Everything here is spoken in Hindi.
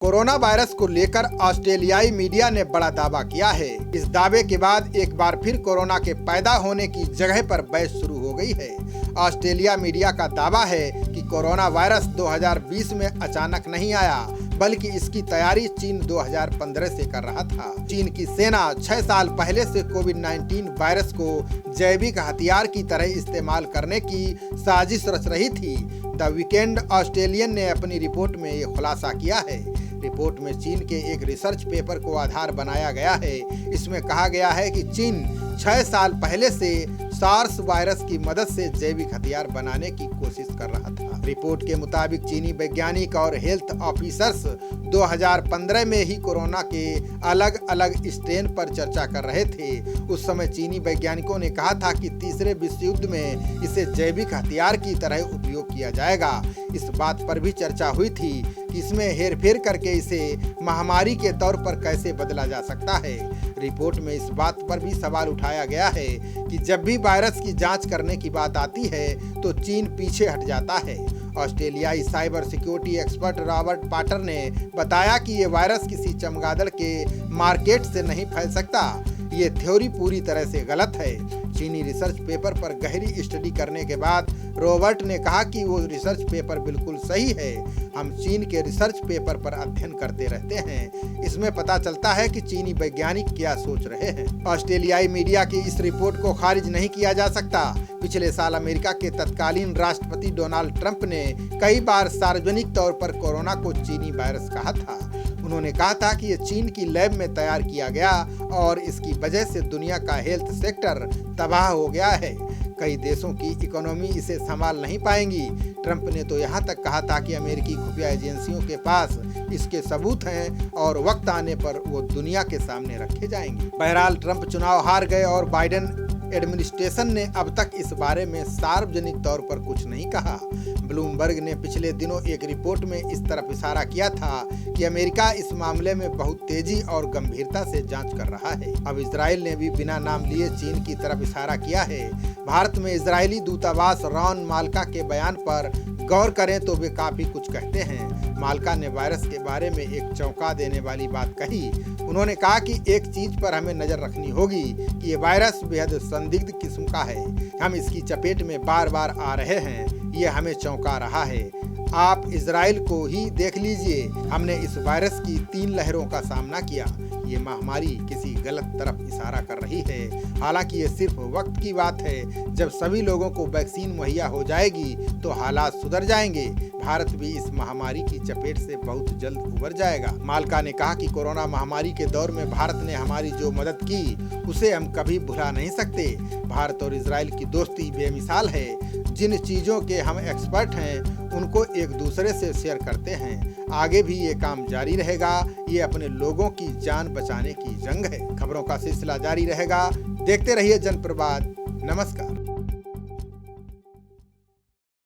कोरोना वायरस को लेकर ऑस्ट्रेलियाई मीडिया ने बड़ा दावा किया है। इस दावे के बाद एक बार फिर कोरोना के पैदा होने की जगह पर बहस शुरू हो गई है। ऑस्ट्रेलिया मीडिया का दावा है कि कोरोना वायरस 2020 में अचानक नहीं आया, बल्कि इसकी तैयारी चीन 2015 से कर रहा था। चीन की सेना 6 साल पहले से कोविड-19 वायरस को जैविक हथियार की तरह इस्तेमाल करने की साजिश रच रही थी। द वीकेंड ऑस्ट्रेलियन ने अपनी रिपोर्ट में ये खुलासा किया है। रिपोर्ट में चीन के एक रिसर्च पेपर को आधार बनाया गया है। इसमें कहा गया है कि चीन 6 साल पहले से सार्स वायरस की मदद से जैविक हथियार बनाने की कोशिश कर रहा था। रिपोर्ट के मुताबिक चीनी वैज्ञानिक और हेल्थ ऑफिसर्स 2015 में ही कोरोना के अलग अलग स्ट्रेन पर चर्चा कर रहे थे। उस समय चीनी वैज्ञानिकों ने कहा था कि तीसरे विश्व युद्ध में इसे जैविक हथियार की तरह उपयोग किया जाएगा। इस बात पर भी चर्चा हुई थी कि इसमें हेरफेर करके इसे महामारी के तौर पर कैसे बदला जा सकता है। रिपोर्ट में इस बात पर भी सवाल उठाया गया है कि जब भी वायरस की जांच करने की बात आती है तो चीन पीछे हट जाता है। ऑस्ट्रेलियाई साइबर सिक्योरिटी एक्सपर्ट रॉबर्ट पाटर ने बताया कि ये वायरस किसी चमगादड़ के मार्केट से नहीं फैल सकता। ये थ्योरी पूरी तरह से गलत है। चीनी रिसर्च पेपर पर गहरी स्टडी करने के बाद रॉबर्ट ने कहा कि वो रिसर्च पेपर बिल्कुल सही है। हम चीन के रिसर्च पेपर पर अध्ययन करते रहते हैं। इसमें पता चलता है कि चीनी वैज्ञानिक क्या सोच रहे हैं। ऑस्ट्रेलियाई मीडिया की इस रिपोर्ट को खारिज नहीं किया जा सकता। पिछले साल अमेरिका के तत्कालीन राष्ट्रपति डोनाल्ड ट्रंप ने कई बार सार्वजनिक तौर पर कोरोना को चीनी वायरस कहा था। उन्होंने कहा था कि ये चीन की लैब में तैयार किया गया और इसकी वजह से दुनिया का हेल्थ सेक्टर तबाह हो गया है। कई देशों की इकोनॉमी इसे संभाल नहीं पाएंगी। ट्रंप ने तो यहाँ तक कहा था कि अमेरिकी खुफिया एजेंसियों के पास इसके सबूत हैं और वक्त आने पर वो दुनिया के सामने रखे जाएंगे। बहरहाल ट्रंप चुनाव हार गए और बाइडेन एडमिनिस्ट्रेशन ने अब तक इस बारे में सार्वजनिक तौर पर कुछ नहीं कहा। ब्लूमबर्ग ने पिछले दिनों एक रिपोर्ट में इस तरफ इशारा किया था कि अमेरिका इस मामले में बहुत तेजी और गंभीरता से जांच कर रहा है। अब इजराइल ने भी बिना नाम लिए चीन की तरफ इशारा किया है। भारत में इजरायली दूतावास रॉन माल्का के बयान पर गौर करें तो वे काफी कुछ कहते हैं। माल्का ने वायरस के बारे में एक चौंका देने वाली बात कही। उन्होंने कहा कि एक चीज पर हमें नजर रखनी होगी कि ये वायरस बेहद संदिग्ध किस्म का है। हम इसकी चपेट में बार बार आ रहे हैं। ये हमें चौंका रहा है। आप इजराइल को ही देख लीजिए। हमने इस वायरस की 3 लहरों का सामना किया। ये महामारी किसी गलत तरफ इशारा कर रही है। हालांकि ये सिर्फ वक्त की बात है। जब सभी लोगों को वैक्सीन मुहैया हो जाएगी तो हालात सुधर जाएंगे। भारत भी इस महामारी की चपेट से बहुत जल्द उबर जाएगा। माल्का ने कहा कि कोरोना महामारी के दौर में भारत ने हमारी जो मदद की उसे हम कभी भुला नहीं सकते। भारत और इजराइल की दोस्ती बेमिसाल है। जिन चीजों के हम एक्सपर्ट हैं उनको एक दूसरे से शेयर करते हैं। आगे भी ये काम जारी रहेगा। ये अपने लोगों की जान बचाने की जंग है। खबरों का सिलसिला जारी रहेगा। देखते रहिए जनप्रवाद। नमस्कार।